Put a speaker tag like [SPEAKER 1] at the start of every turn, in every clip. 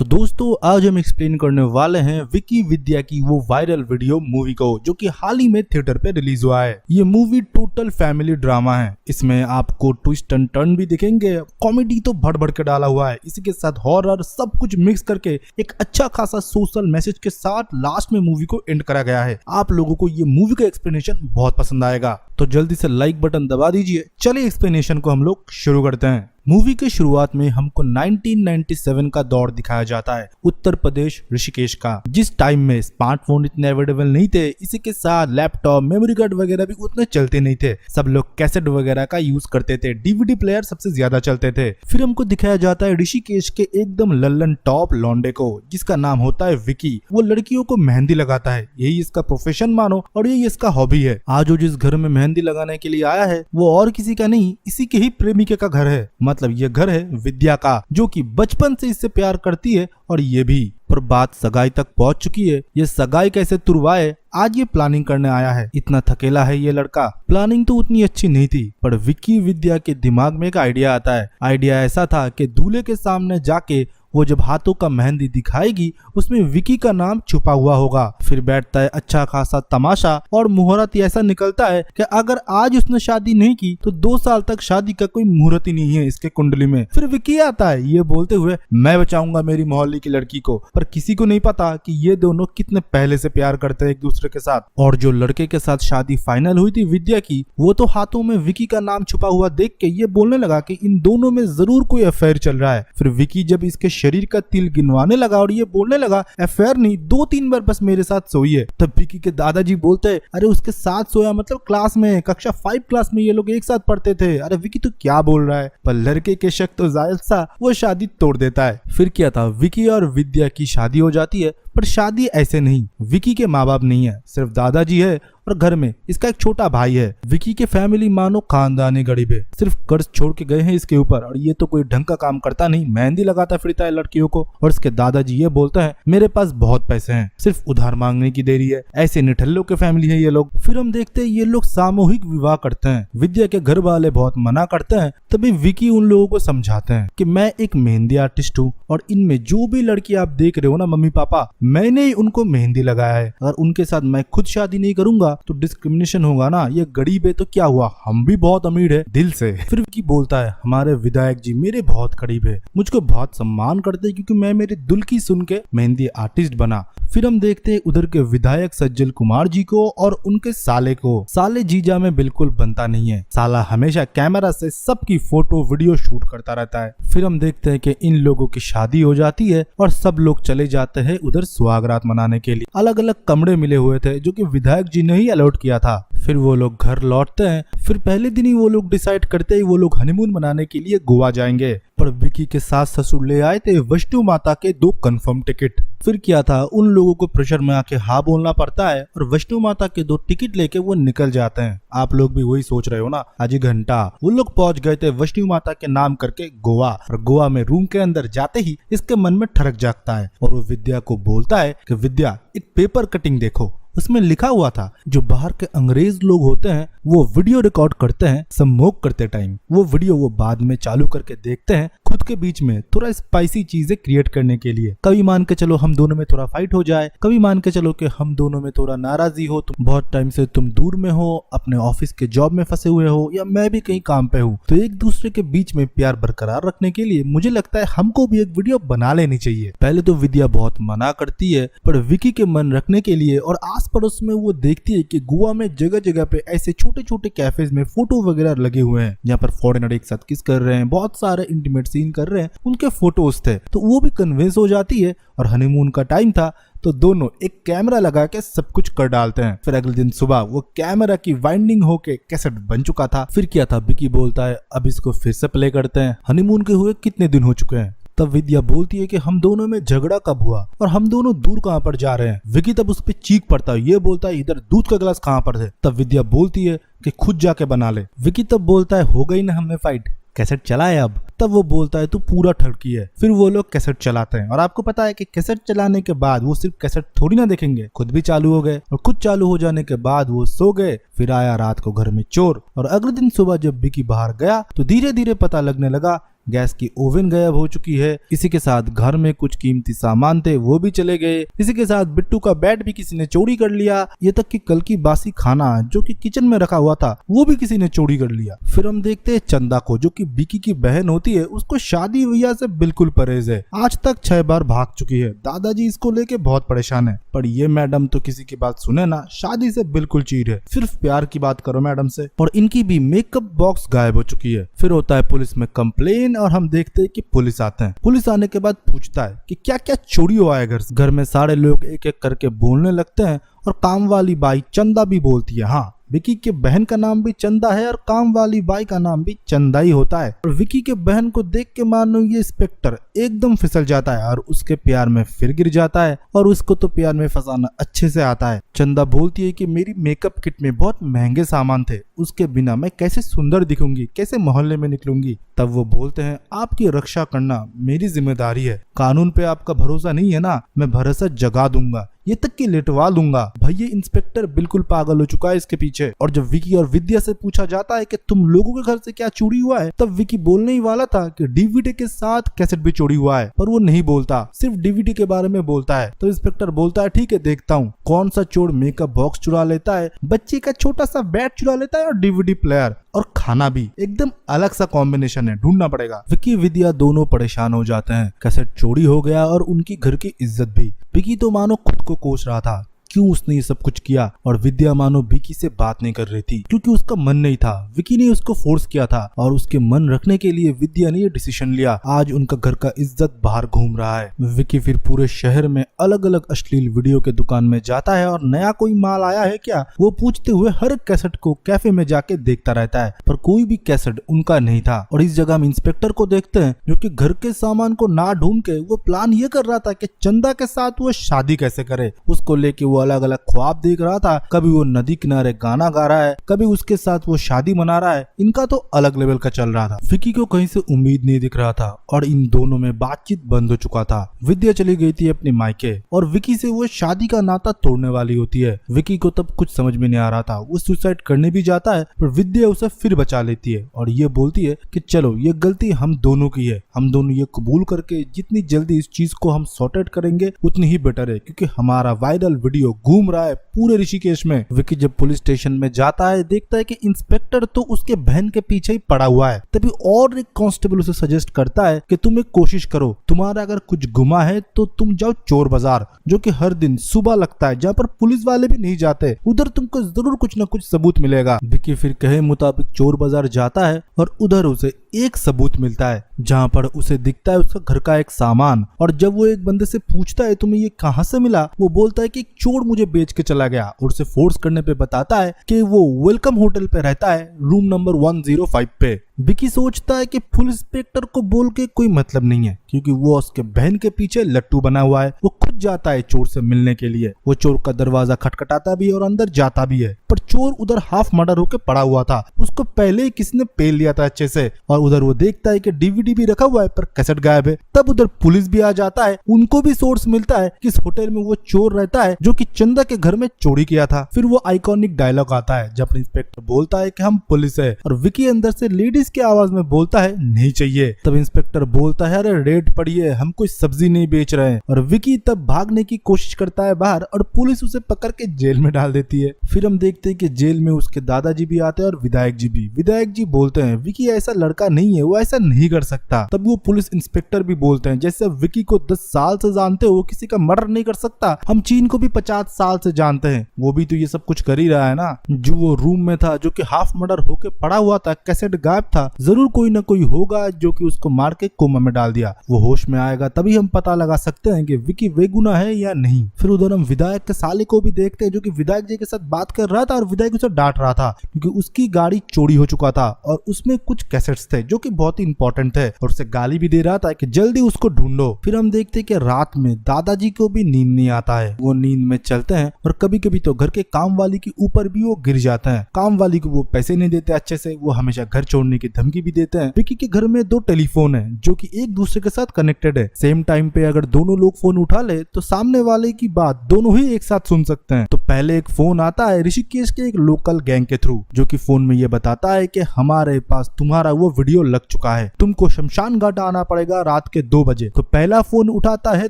[SPEAKER 1] तो दोस्तों आज हम एक्सप्लेन करने वाले हैं विकी विद्या की वो वायरल वीडियो मूवी को जो कि हाल ही में थिएटर पे रिलीज हुआ है। ये मूवी टोटल फैमिली ड्रामा है। इसमें आपको ट्विस्ट एंड टर्न भी दिखेंगे, कॉमेडी तो भर भर के डाला हुआ है, इसी के साथ हॉरर सब कुछ मिक्स करके एक अच्छा खासा सोशल मैसेज के साथ लास्ट में मूवी को एंड करा गया है। आप लोगों को ये मूवी का एक्सप्लेनेशन बहुत पसंद आएगा, तो जल्दी से लाइक बटन दबा दीजिए। चलिए एक्सप्लेनेशन को हम लोग शुरू करते हैं। मूवी के शुरुआत में हमको 1997 का दौर दिखाया जाता है, उत्तर प्रदेश ऋषिकेश का, जिस टाइम में स्मार्टफोन इतने अवेलेबल नहीं थे। इसी के साथ लैपटॉप, मेमोरी कार्ड वगैरह भी उतने चलते नहीं थे। सब लोग कैसेट वगैरह का यूज करते थे, डीवीडी प्लेयर सबसे ज्यादा चलते थे। फिर हमको दिखाया जाता है ऋषिकेश के एकदम लल्लन टॉप लौंडे को, जिसका नाम होता है विकी। वो लड़कियों को मेहंदी लगाता है, यही इसका प्रोफेशन मानो और यही इसका हॉबी है। आज वो जिस घर में मेहंदी लगाने के लिए आया है वो और किसी का नहीं, इसी के ही प्रेमिका का घर है। मतलब ये घर है विद्या का, जो कि बचपन से इससे प्यार करती है और ये भी। पर बात सगाई तक पहुंच चुकी है। ये सगाई कैसे तुड़वाए, आज ये प्लानिंग करने आया है। इतना थकेला है ये लड़का। प्लानिंग तो उतनी अच्छी नहीं थी, पर विकी विद्या के दिमाग में एक आइडिया आता है। आइडिया ऐसा था कि दूल्हे के सामने जाके वो जब हाथों का मेहंदी दिखाएगी उसमें विकी का नाम छुपा हुआ होगा। फिर बैठता है अच्छा खासा तमाशा और मुहूर्त ऐसा निकलता है कि अगर आज उसने शादी नहीं की तो 2 साल तक शादी का कोई मुहूर्त ही नहीं है इसके कुंडली में। फिर विकी आता है ये बोलते हुए, मैं बचाऊंगा मेरी मोहल्ले की लड़की को। पर किसी को नहीं पता कि ये दोनों कितने पहले से प्यार करते हैं एक दूसरे के साथ। और जो लड़के के साथ शादी फाइनल हुई थी विद्या की, वो तो हाथों में विकी का नाम छुपा हुआ देख के ये बोलने लगा कि इन दोनों में जरूर कोई अफेयर चल रहा है। फिर विकी जब इसके शरीर का तिल गिनवाने लगा और ये बोलने लगा, अफेयर नहीं, 2-3 बार बस मेरे साथ सोई है। तब विकी के दादाजी बोलते हैं, अरे उसके साथ सोया मतलब क्लास में, कक्षा 5 क्लास में ये लोग एक साथ पढ़ते थे। अरे विकी तू क्या बोल रहा है? पर लड़के के शक तो जायज सा, वो शादी तोड़ देता है। फिर क्या था, विकी और विद्या की शादी हो जाती है। पर शादी ऐसे नहीं, विकी के माँ बाप नहीं है, सिर्फ दादाजी है और घर में इसका एक छोटा भाई है। विकी के फैमिली मानो खानदानी गरीब है, सिर्फ कर्ज छोड़ के गए हैं इसके ऊपर। और ये तो कोई ढंग का काम करता नहीं, मेहंदी लगाता फिरता है लड़कियों को। और इसके दादाजी ये बोलता है, मेरे पास बहुत पैसे हैं, सिर्फ उधार मांगने की देरी है। ऐसे निठल्लों के फैमिली है ये लोग। फिर हम देखते हैं ये लोग सामूहिक विवाह करते हैं। विद्या के घर वाले बहुत मना करते हैं, तभी विकी उन लोगों को समझाते हैं कि मैं एक मेहंदी आर्टिस्ट हूँ और इनमें जो भी लड़की आप देख रहे हो ना मम्मी पापा, मैंने ही उनको मेहंदी लगाया है। अगर उनके साथ मैं खुद शादी नहीं करूंगा तो डिस्क्रिमिनेशन होगा ना। ये गरीब है तो क्या हुआ, हम भी बहुत अमीर है दिल से। फिर विकी बोलता है, हमारे विधायक जी मेरे बहुत करीब है, मुझको बहुत सम्मान करते हैं क्योंकि मैं मेरे दिल की सुन के मेहंदी आर्टिस्ट बना। फिर हम देखते हैं उधर के विधायक सज्जल कुमार जी को और उनके साले को। साले जीजा में बिल्कुल बनता नहीं है, साला हमेशा कैमरा से सबकी फोटो वीडियो शूट करता रहता है। फिर हम देखते हैं कि इन लोगों की शादी हो जाती है और सब लोग चले जाते हैं उधर सुहागरात मनाने के लिए। अलग अलग कमरे मिले हुए थे जो कि विधायक जी ने ही अलॉट किया था। फिर वो लोग घर लौटते हैं। फिर पहले दिन ही वो लोग डिसाइड करते हैं वो लोग हनीमून मनाने के लिए गोवा जाएंगे। पर विकी के साथ ससुर ले आए थे वैष्णो माता के 2 कंफर्म टिकट। फिर क्या था, उन लोगों को प्रेशर में आके हाँ बोलना पड़ता है और वैष्णो माता के 2 टिकट लेके वो निकल जाते हैं। आप लोग भी वही सोच रहे हो ना, आजी घंटा वो लोग पहुंच गए थे वैष्णो माता के नाम करके गोवा। और गोवा में रूम के अंदर जाते ही इसके मन में ठरक जागता है और वो विद्या को बोलता है कि विद्या एक पेपर कटिंग देखो, उसमें लिखा हुआ था जो बाहर के अंग्रेज लोग होते हैं वो वीडियो रिकॉर्ड करते हैं स्मोक करते टाइम। वो वीडियो वो बाद में चालू करके देखते हैं खुद के बीच में थोड़ा स्पाइसी चीजें क्रिएट करने के लिए। कभी मान के चलो हम दोनों में थोड़ा फाइट हो जाए, कभी मान के चलो कि हम दोनों में थोड़ा नाराजगी हो, तुम बहुत टाइम से तुम दूर में हो, अपने ऑफिस के जॉब में फंसे हुए हो या मैं भी कहीं काम पे हूँ, तो एक दूसरे के बीच में प्यार बरकरार रखने के लिए मुझे लगता है हमको भी एक वीडियो बना लेनी चाहिए। पहले तो विद्या बहुत मना करती है, पर विकी के मन रखने के लिए और आस पड़ोस में वो देखती है कि गोवा में जगह जगह पे ऐसे छोटे छोटे कैफेज में फोटो वगैरह लगे हुए हैं जहाँ पर फॉरेनर एक साथ किस कर रहे हैं, बहुत सारे इंटीमेट सीन कर रहे हैं, उनके फोटोज थे। तो वो भी कन्विंस हो जाती है और हनीमून का टाइम था तो दोनों एक कैमरा लगा के सब कुछ कर डालते हैं। फिर अगले दिन सुबह वो कैमरा की वाइंडिंग होके कैसेट बन चुका था। फिर क्या था, विकी बोलता है अब इसको फिर से प्ले करते हैं, हनीमून के हुए कितने दिन हो चुके हैं। तब विद्या बोलती है कि हम दोनों में झगड़ा कब हुआ और हम दोनों दूर कहाँ पर जा रहे हैं। विकी तब उस पर चीख पड़ता है, ये बोलता है इधर दूध का गिलास कहाँ पर है। तब विद्या बोलती है कि खुद जाके बना ले। विकी तब बोलता है हो गई ना हमें फाइट, कैसेट चलाए अब। तब वो बोलता है तू पूरा ठड़की है। फिर वो लोग कैसेट चलाते हैं और आपको पता है कि कैसेट चलाने के बाद वो सिर्फ कैसेट थोड़ी ना देखेंगे, खुद भी चालू हो गए और खुद चालू हो जाने के बाद वो सो गए। फिर आया रात को घर में चोर और अगले दिन सुबह जब विकी बाहर गया तो धीरे धीरे पता लगने लगा गैस की ओवन गायब हो चुकी है। इसी के साथ घर में कुछ कीमती सामान थे वो भी चले गए। इसी के साथ बिट्टू का बेड भी किसी ने चोरी कर लिया। ये तक कि कल की बासी खाना जो कि किचन में रखा हुआ था वो भी किसी ने चोरी कर लिया। फिर हम देखते हैं चंदा को, जो कि विकी की बहन होती है। उसको शादी ब्याह से बिल्कुल परहेज है। आज तक 6 बार भाग चुकी है। दादाजी इसको लेके बहुत परेशान है, पर ये मैडम तो किसी की बात सुने ना, शादी से बिल्कुल चीर है। सिर्फ प्यार की बात करो मैडम से। और इनकी भी मेकअप बॉक्स गायब हो चुकी है। फिर होता है पुलिस में कंप्लेन और हम देखते हैं कि पुलिस आते हैं। पुलिस आने के बाद पूछता है कि क्या क्या चोरी हुआ है घर से। घर में सारे लोग एक एक करके बोलने लगते हैं और काम वाली बाई चंदा भी बोलती है। हाँ, विकी के बहन का नाम भी चंदा है और काम वाली बाई का नाम भी चंदा ही होता है। और विकी के बहन को देख के मानो ये इंस्पेक्टर एकदम फिसल जाता है और उसके प्यार में फिर गिर जाता है। और उसको तो प्यार में फंसाना अच्छे से आता है। चंदा बोलती है कि मेरी मेकअप किट में बहुत महंगे सामान थे, उसके बिना मैं कैसे सुंदर दिखूंगी, कैसे मोहल्ले में निकलूंगी। तब वो बोलते हैं आपकी रक्षा करना मेरी जिम्मेदारी है। कानून पे आपका भरोसा नहीं है ना, मैं भरोसा जगा दूंगा, ये तक कि लेटवा लूंगा। भाई ये इंस्पेक्टर बिल्कुल पागल हो चुका है इसके पीछे। और जब विकी और विद्या से पूछा जाता है कि तुम लोगों के घर से क्या चोरी हुआ है, तब विकी बोलने ही वाला था कि डीवीडी के साथ कैसेट भी चोरी हुआ है, पर वो नहीं बोलता, सिर्फ डीवीडी के बारे में बोलता है। तो इंस्पेक्टर बोलता है ठीक है देखता हूँ कौन सा चोर मेकअप बॉक्स चुरा लेता है, बच्चे का छोटा सा बैट चुरा लेता है और डीवीडी प्लेयर और खाना भी। एकदम अलग सा कॉम्बिनेशन है, ढूंढना पड़ेगा। विकी विद्या दोनों परेशान हो जाते हैं। कैसेट चोरी हो गया और उनकी घर की इज्जत भी। विकी तो मानो खुद को कोस रहा था क्यों उसने ये सब कुछ किया, और विद्या मानो विकी से बात नहीं कर रही थी क्योंकि उसका मन नहीं था। विकी ने उसको फोर्स किया था और उसके मन रखने के लिए विद्या ने ये डिसीजन लिया। आज उनका घर का इज्जत बाहर घूम रहा है। विकी फिर पूरे शहर में अलग अलग अश्लील वीडियो के दुकान में जाता है और नया कोई माल आया है क्या वो पूछते हुए हर कैसेट को कैफे में जाके देखता रहता है, पर कोई भी कैसेट उनका नहीं था। और इस जगह हम इंस्पेक्टर को देखते हैं जो कि घर के सामान को ना ढूंढ के वो प्लान ये कर रहा था कि चंदा के साथ वो शादी कैसे करे। उसको लेके वो अलग अलग ख्वाब देख रहा था। कभी वो नदी किनारे गाना गा रहा है, कभी उसके साथ वो शादी मना रहा है। इनका तो अलग लेवल का चल रहा था। विकी को कहीं से उम्मीद नहीं दिख रहा था और इन दोनों में बातचीत बंद हो चुका था। विद्या चली गई थी अपने मायके और विकी से वो शादी का नाता तोड़ने वाली होती है। विकी को तब कुछ समझ में नहीं आ रहा था। वो सुसाइड करने भी जाता है पर विद्या उसे फिर बचा लेती है और ये बोलती है कि चलो ये गलती हम दोनों की है, हम दोनों ये कबूल करके जितनी जल्दी इस चीज को हम सॉर्ट आउट करेंगे उतनी ही बेटर है, क्योंकि हमारा वायरल वीडियो घूम रहा है पूरे ऋषिकेश में। विकी जब पुलिस स्टेशन में जाता है देखता है कि इंस्पेक्टर तो उसके बहन के पीछे ही पड़ा हुआ है। तभी और एक कांस्टेबल उसे सजेस्ट करता है कि तुम एक कोशिश करो, तुम्हारा अगर कुछ गुमा है तो तुम जाओ चोर बाजार, जो कि हर दिन सुबह लगता है, जहाँ पर पुलिस वाले भी नहीं जाते। उधर तुमको जरूर कुछ न कुछ सबूत मिलेगा। विकी फिर कहे मुताबिक चोर बाजार जाता है और उधर उसे एक सबूत मिलता है जहाँ पर उसे दिखता है उसका घर का एक सामान। और जब वो एक बंदे से पूछता है तुम्हें ये कहाँ से मिला, वो बोलता है कि एक चोर मुझे बेच के चला गया, और उसे फोर्स करने पे बताता है कि वो वेलकम होटल पे रहता है, रूम नंबर 105 पे। विकी सोचता है कि फुल इंस्पेक्टर को बोल के कोई मतलब नहीं है क्योंकि वो उसके बहन के पीछे लट्टू बना हुआ है। वो खुद जाता है चोर से मिलने के लिए। वो चोर का दरवाजा खटखटाता भी है और अंदर जाता भी है, पर चोर उधर हाफ मर्डर होके पड़ा हुआ था। उसको पहले ही किसी ने पेल लिया था अच्छे से। और उधर वो देखता है कि डीवीडी भी रखा हुआ है पर कैसेट गायब है। तब उधर पुलिस भी आ जाता है। उनको भी सोर्स मिलता है कि इस होटल में वो चोर रहता है जो कि चंदा के घर में चोरी किया था। फिर वो आइकॉनिक डायलॉग आता है जब इंस्पेक्टर बोलता है कि हम पुलिस है, और विकी अंदर से लेडीज की आवाज में बोलता है नहीं चाहिए। तब इंस्पेक्टर बोलता है अरे रेड पड़ी है, हम कोई सब्जी नहीं बेच रहे हैं। और विकी तब भागने की कोशिश करता है बाहर और पुलिस उसे पकड़ के जेल में डाल देती है। फिर हम देखते हैं कि जेल में उसके दादाजी भी आते हैं और विधायक जी भी। विधायक जी बोलते हैं विकी ऐसा लड़का नहीं है, वो ऐसा नहीं कर सकता। तब वो पुलिस इंस्पेक्टर भी बोलते हैं जैसे विकी को 10 साल से जानते हो, किसी का मर्डर नहीं कर सकता। हम चीन को भी 50 साल से जानते हैं, वो भी तो ये सब कुछ कर ही रहा है ना। जो वो रूम में था जो कि हाफ मर्डर होके पड़ा हुआ था, कैसेट गायब था, जरूर कोई ना कोई होगा जो कि उसको मार के कोमा में डाल दिया। वो होश में आएगा तभी हम पता लगा सकते हैं कि विकी बेगुनाह है या नहीं। फिर उधर हम विधायक के साले को भी देखते हैं जो कि विधायक जी के साथ बात कर रहा था और विधायक उसे डांट रहा था क्योंकि उसकी गाड़ी चोरी हो चुका था और उसमें कुछ कैसेट्स थे जो कि बहुत ही इंपॉर्टेंट थे, और उसे गाली भी दे रहा था कि जल्दी उसको ढूंढो। फिर हम देखते हैं कि रात में दादाजी को भी नींद नहीं आता है। वो नींद में चलते हैं और कभी कभी तो घर के काम वाली के ऊपर भी वो गिर जाते हैं। काम वाली को वो पैसे नहीं देते अच्छे से, वो हमेशा घर छोड़ने की धमकी भी देते हैं। विकी के घर में 2 टेलीफोन है जो कि एक दूसरे के साथ कनेक्टेड है। सेम टाइम पे अगर दोनों लोग फोन उठा ले तो सामने वाले की बात दोनों ही एक साथ सुन सकते हैं। तो पहले एक फोन आता है ऋषिकेश के एक लोकल गैंग के थ्रू, जो कि फोन में ये बताता है कि हमारे पास तुम्हारा वो वीडियो लग चुका है, तुमको शमशान घाट आना पड़ेगा रात के 2 बजे। तो पहला फोन उठाता है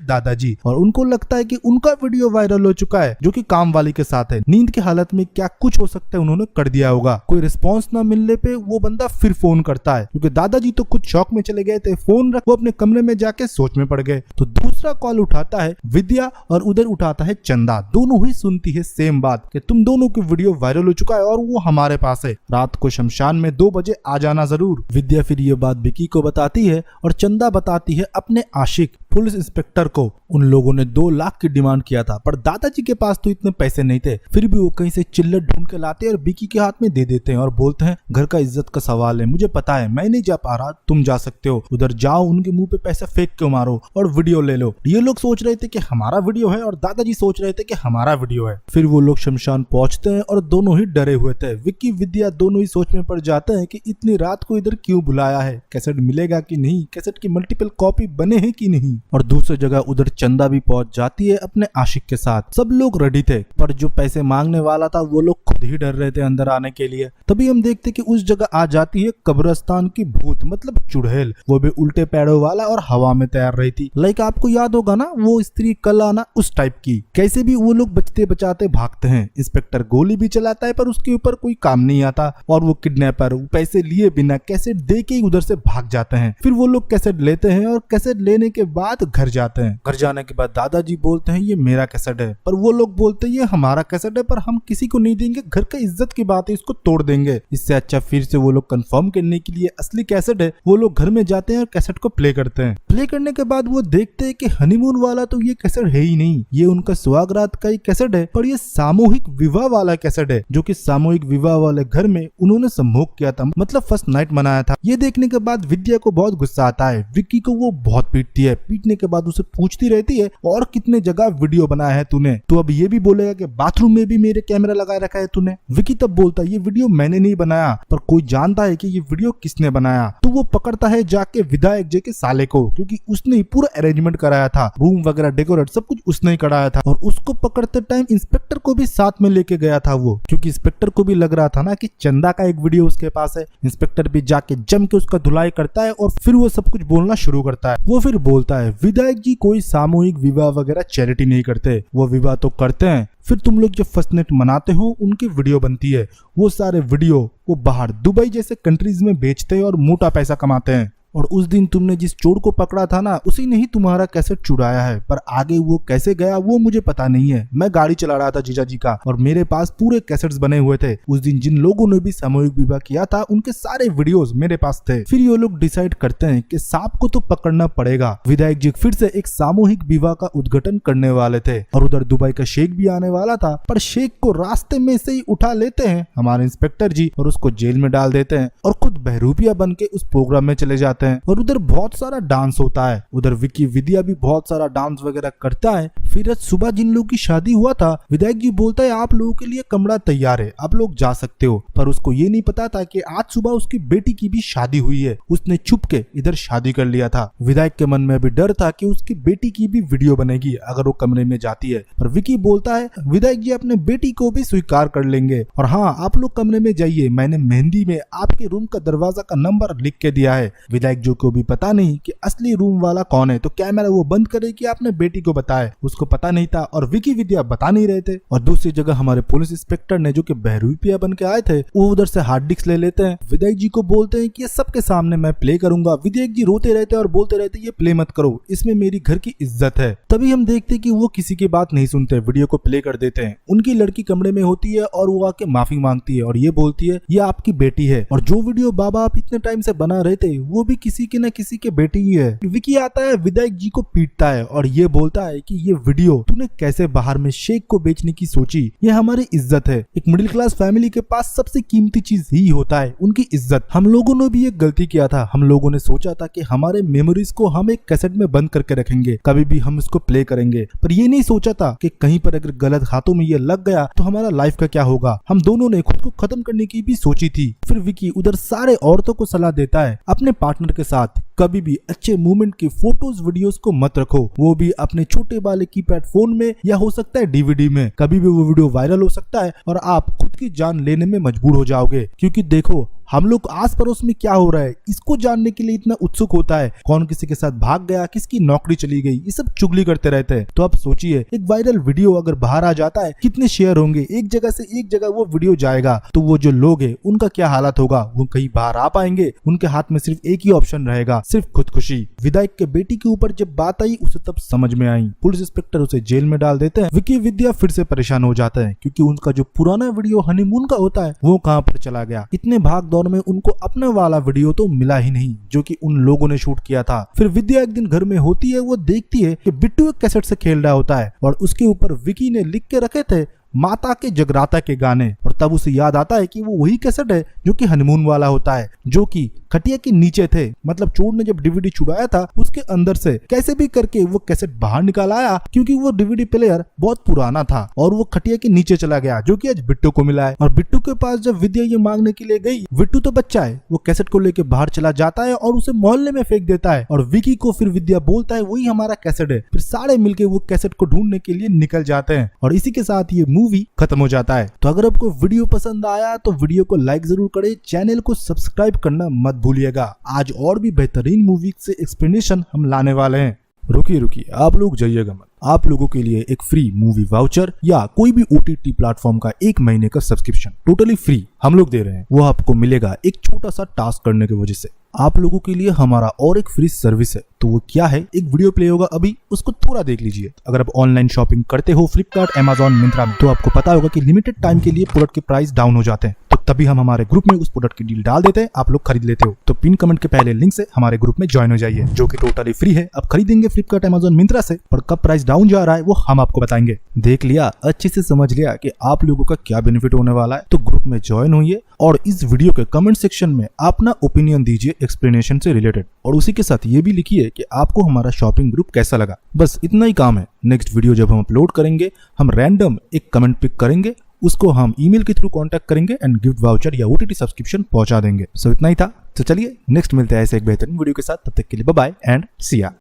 [SPEAKER 1] दादाजी और उनको लगता है कि उनका वीडियो वायरल हो चुका है, जो कि काम वाली के साथ है। नींद की हालत में क्या कुछ हो सकता है उन्होंने कर दिया होगा। कोई रिस्पॉन्स ना मिलने पे वो बंदा फिर फोन करता है, क्योंकि दादाजी तो कुछ शौक में चले गए थे, फोन रख वो अपने कमरे में जाके सोच में पड़ गए। तो दूसरा कॉल उठाता है विद्या और उधर उठाता है चंदा। दोनों ही सुनती है सेम बात कि तुम दोनों की वीडियो वायरल हो चुका है और वो हमारे पास है, रात को शमशान में 2 बजे आ जाना जरूर। विद्या फिर ये बात विकी को बताती है और चंदा बताती है अपने आशिक पुलिस इंस्पेक्टर को। उन लोगों ने 2 लाख की डिमांड किया था, पर दादाजी के पास तो इतने पैसे नहीं थे। फिर भी वो कहीं से चिल्लर ढूंढ के लाते और विकी के हाथ में दे देते हैं और बोलते हैं घर का इज्जत का सवाल है, मुझे पता है मैं नहीं जा पा रहा, तुम जा सकते हो, उधर जाओ, उनके मुंह पे पैसा फेंक के मारो और वीडियो ले लो। ये लोग सोच रहे थे कि हमारा वीडियो है और दादाजी सोच रहे थे कि हमारा वीडियो है। फिर वो लोग शमशान पहुंचते हैं और दोनों ही डरे हुए थे। विक्की विद्या दोनों ही सोच में पड़ जाते हैं कि इतनी रात को इधर क्यों बुलाया है, कैसेट मिलेगा कि नहीं, कैसेट की मल्टीपल कॉपी बने हैं कि नहीं। और दूसरी जगह उधर चंदा भी पहुंच जाती है अपने आशिक के साथ। सब लोग रेडी थे, पर जो पैसे मांगने वाला था वो लोग खुद ही डर रहे थे अंदर आने के लिए। तभी हम देखते कि उस जगह आ जाती है कब्रिस्तान की भूत, मतलब चुड़ैल, वो भी उल्टे पैरों वाला और हवा में तैर रही थी। लाइक आपको याद होगा ना वो स्त्री कल आना, उस टाइप की। कैसे भी वो लोग बचते बचाते भागते हैं। इंस्पेक्टर गोली भी चलाता है पर उसके ऊपर कोई काम नहीं आता और वो किडनैपर पैसे लिए बिना कैसेट दे के उधर से भाग जाते हैं। फिर वो लोग कैसेट लेते हैं और कैसेट लेने के बाद घर जाते हैं। घर जाने के बाद दादाजी बोलते हैं ये मेरा कैसेट है, पर वो लोग बोलते हैं ये हमारा कैसेट है, पर हम किसी को नहीं देंगे, घर का इज्जत की बात है, इसको तोड़ देंगे। इससे अच्छा फिर से वो लोग कंफर्म करने के लिए असली कैसेट है, वो लोग घर में जाते हैं और कैसेट को प्ले करते हैं। प्ले करने के बाद वो देखते हैं कि हनीमून वाला तो ये कैसेट है ही नहीं, ये उनका सुहागरात का ही कैसेट है, पर ये सामूहिक विवाह वाला कैसेट है, जो कि सामूहिक विवाह वाले घर में उन्होंने सम्भोग किया था, मतलब फर्स्ट नाइट मनाया था। ये देखने के बाद विद्या को बहुत गुस्सा आता है। विक्की को वो बहुत पीटती है। पीटने के बाद उसे पूछती रहती है और कितने जगह वीडियो बनाया है तूने, तो अब ये भी बोलेगा कि बाथरूम में भी मेरे कैमरा लगाए रखा है तूने। विक्की तब बोलता है ये वीडियो मैंने नहीं बनाया, पर कोई जानता है कि ये वीडियो किसने बनाया। तो वो पकड़ता है जाके विधायक जी के साले को, क्योंकि उसने ही पूरा अरेंजमेंट कराया था, रूम वगैरह डेकोरेट सब कुछ उसने ही कराया था। और उसको पकड़ते टाइम इंस्पेक्टर को भी साथ में लेके गया था वो, क्योंकि इंस्पेक्टर को भी लग रहा था ना कि चंदा का एक वीडियो उसके पास है। इंस्पेक्टर भी जाके जम के उसका धुलाई करता है और फिर वो सब कुछ बोलना शुरू करता है। वो फिर बोलता है विधायक जी कोई सामूहिक विवाह वगैरह चैरिटी नहीं करते, वो विवाह तो करते हैं, फिर तुम लोग जब फर्स्ट नाइट मनाते हो उनकी वीडियो बनती है, वो सारे वीडियो वो बाहर दुबई जैसे कंट्रीज में बेचते हैं और मोटा पैसा कमाते हैं। और उस दिन तुमने जिस चोर को पकड़ा था ना, उसी ने ही तुम्हारा कैसेट चुराया है, पर आगे वो कैसे गया वो मुझे पता नहीं है। मैं गाड़ी चला रहा था जीजा जी का और मेरे पास पूरे कैसेट्स बने हुए थे। उस दिन जिन लोगों ने भी सामूहिक विवाह किया था उनके सारे वीडियोस मेरे पास थे। फिर ये लोग डिसाइड करते हैं कि सांप को तो पकड़ना पड़ेगा। विधायक जी फिर से एक सामूहिक विवाह का उद्घाटन करने वाले थे और उधर दुबई का शेख भी आने वाला था, पर शेख को रास्ते में से ही उठा लेते हैं हमारे इंस्पेक्टर जी और उसको जेल में डाल देते हैं और खुद बहरूपिया बन के उस प्रोग्राम में चले जाते हैं। और उधर बहुत सारा डांस होता है। उधर विक्की विद्या भी बहुत सारा डांस वगैरह करता है। फिर आज सुबह जिन लोगों की शादी हुआ था, विधायक जी बोलता है आप लोगों के लिए कमरा तैयार है, आप लोग जा सकते हो, पर उसको ये नहीं पता था कि आज सुबह उसकी बेटी की भी शादी हुई है। उसने छुप के इधर शादी कर लिया था। विधायक के मन में अभी डर था कि उसकी बेटी की भी वीडियो बनेगी अगर वो कमरे में जाती है, पर विक्की बोलता है विधायक जी अपने बेटी को भी स्वीकार कर लेंगे और हाँ आप लोग कमरे में जाइए, मैंने मेहंदी में आपके रूम का दरवाजा का नंबर लिख के दिया है। विधायक जो को भी पता नहीं कि असली रूम वाला कौन है, तो कैमरा वो बंद करे कि आपने बेटी को बताए, उसको पता नहीं था और विकी विद्या बता नहीं रहे थे। और दूसरी जगह हमारे पुलिस इंस्पेक्टर ने जो कि बहरूपिया बन के आए थे वो उधर से हार्ड डिस्क ले लेते हैं। विधायक जी को बोलते हैं कि ये सबके सामने मैं प्ले करूंगा। विधायक जी रोते रहते और बोलते रहते ये प्ले मत करो, इसमें मेरी घर की इज्जत है। तभी हम देखते कि वो किसी की बात नहीं सुनते, वीडियो को प्ले कर देते हैं। उनकी लड़की कमरे में होती है और वो आके माफी मांगती है और ये बोलती है ये आपकी बेटी है और जो वीडियो बाबा आप इतने टाइम से बना रहे थे वो भी किसी के न किसी के बेटे ही है। विकी आता है, विधायक जी को पीटता है और ये बोलता है कि ये वीडियो तूने कैसे बाहर में शेख को बेचने की सोची, ये हमारी इज्जत है। एक मिडिल क्लास फैमिली के पास सबसे कीमती चीज ही होता है उनकी इज्जत। हम लोगों ने भी एक गलती किया था, हम लोगों ने सोचा था कि हमारे मेमोरीज को हम एक कैसेट में बंद करके रखेंगे, कभी भी हम इसको प्ले करेंगे, पर ये नहीं सोचा था कि कहीं पर अगर गलत हाथों में ये लग गया तो हमारा लाइफ का क्या होगा। हम दोनों ने खुद को खत्म करने की भी सोची थी। फिर विकी उधर सारे औरतों को सलाह देता है अपने पार्टनर के साथ कभी भी अच्छे मूवमेंट की फोटोज वीडियोस को मत रखो, वो भी अपने छोटे वाले कीपैड फोन में या हो सकता है डीवीडी में। कभी भी वो वीडियो वायरल हो सकता है और आप खुद की जान लेने में मजबूर हो जाओगे, क्योंकि देखो हम लोग आस पड़ोस में क्या हो रहा है इसको जानने के लिए इतना उत्सुक होता है। कौन किसी के साथ भाग गया, किसकी नौकरी चली गई, ये सब चुगली करते रहते हैं। तो अब सोचिए एक वायरल वीडियो अगर बाहर आ जाता है कितने शेयर होंगे, एक जगह से एक जगह वो वीडियो जाएगा तो वो जो लोग हैं उनका क्या हालत होगा, वो कहीं बाहर आ पाएंगे? उनके हाथ में सिर्फ एक ही ऑप्शन रहेगा, सिर्फ खुदकुशी। विधायक के बेटी के ऊपर जब बात आई उसे तब समझ में आई। पुलिस इंस्पेक्टर उसे जेल में डाल देते हैं। विकी विद्या फिर से परेशान हो जाता है क्योंकि उनका जो पुराना वीडियो हनीमून का होता है वो कहाँ पर चला गया। इतने भाग दौड़ में उनको अपना वाला वीडियो तो मिला ही नहीं जो कि उन लोगों ने शूट किया था। फिर विद्या एक दिन घर में होती है, वो देखती है कि बिट्टू एक कैसेट से खेल रहा होता है और उसके ऊपर विकी ने लिख के रखे थे माता के जगराता के गाने, और तब उसे याद आता है कि वो वही कैसेट है जो कि हनीमून वाला होता है, जो कि खटिया के नीचे थे। मतलब चोर ने जब डीवीडी छुड़ाया था उसके अंदर से कैसे भी करके वो कैसेट बाहर निकाल आया, क्योंकि वो डीवीडी प्लेयर बहुत पुराना था और वो खटिया के नीचे चला गया, जो कि आज बिट्टू को मिला है। और बिट्टू के पास जब विद्या ये मांगने के लिए गई, बिट्टू तो बच्चा है, वो कैसेट को लेके बाहर चला जाता है और उसे मोहल्ले में फेंक देता है। और विकी को फिर विद्या बोलता है वही हमारा कैसेट है। फिर सारे मिलके वो कैसेट को ढूंढने के लिए निकल जाते हैं और इसी के साथ ये मूवी खत्म हो जाता है। तो अगर आपको वीडियो पसंद आया तो वीडियो को लाइक जरूर करें, चैनल को सब्सक्राइब करना मत भूलिएगा। आज और भी बेहतरीन मूवी से एक्सप्लेनेशन हम लाने वाले हैं। रुकिए आप लोग जाइएगा मत, आप लोगों के लिए एक फ्री मूवी वाउचर या कोई भी OTT प्लेटफॉर्म का 1 महीने का सब्सक्रिप्शन टोटली फ्री हम लोग दे रहे हैं। वो आपको मिलेगा एक छोटा सा टास्क करने की वजह से। आप लोगों के लिए हमारा और एक फ्री सर्विस है, तो वो क्या है, एक वीडियो प्ले होगा अभी, उसको थोड़ा देख लीजिए। अगर आप ऑनलाइन शॉपिंग करते हो फ्लिपकार्ट, अमेजॉन, मिंत्रा में, तो आपको पता होगा कि लिमिटेड टाइम के लिए प्रोडक्ट के प्राइस डाउन हो जाते हैं, तो तभी हम हमारे ग्रुप में उस प्रोडक्ट की डील डाल देते हैं, आप लोग खरीद लेते हो। तो पिन कमेंट के पहले लिंक से हमारे ग्रुप में ज्वाइन हो जाइए, जो कि टोटली फ्री है। अब खरीदेंगे फ्लिपकार्ट, अमेजॉन, मिंत्रा से, और कब प्राइस डाउन जा रहा है वो हम आपको बताएंगे। देख लिया, अच्छे से समझ लिया कि आप लोगों का क्या बेनिफिट होने वाला है, तो ग्रुप में ज्वाइन होइए और इस वीडियो के कमेंट सेक्शन में अपना ओपिनियन दीजिए एक्सप्लेनेशन से रिलेटेड, और उसी के साथ ये भी लिखिए कि आपको हमारा शॉपिंग ग्रुप कैसा लगा। बस इतना ही काम है। नेक्स्ट वीडियो जब हम अपलोड करेंगे, हम रैंडम एक कमेंट पिक करेंगे, उसको हम ईमेल के थ्रू कांटेक्ट करेंगे एंड गिफ्ट वाउचर या OTT सब्सक्रिप्शन पहुंचा देंगे। सो इतना ही था। तो चलिए नेक्स्ट मिलते हैं ऐसे एक बेहतरीन वीडियो के साथ, तब तक के लिए बाय बाय एंड सी या।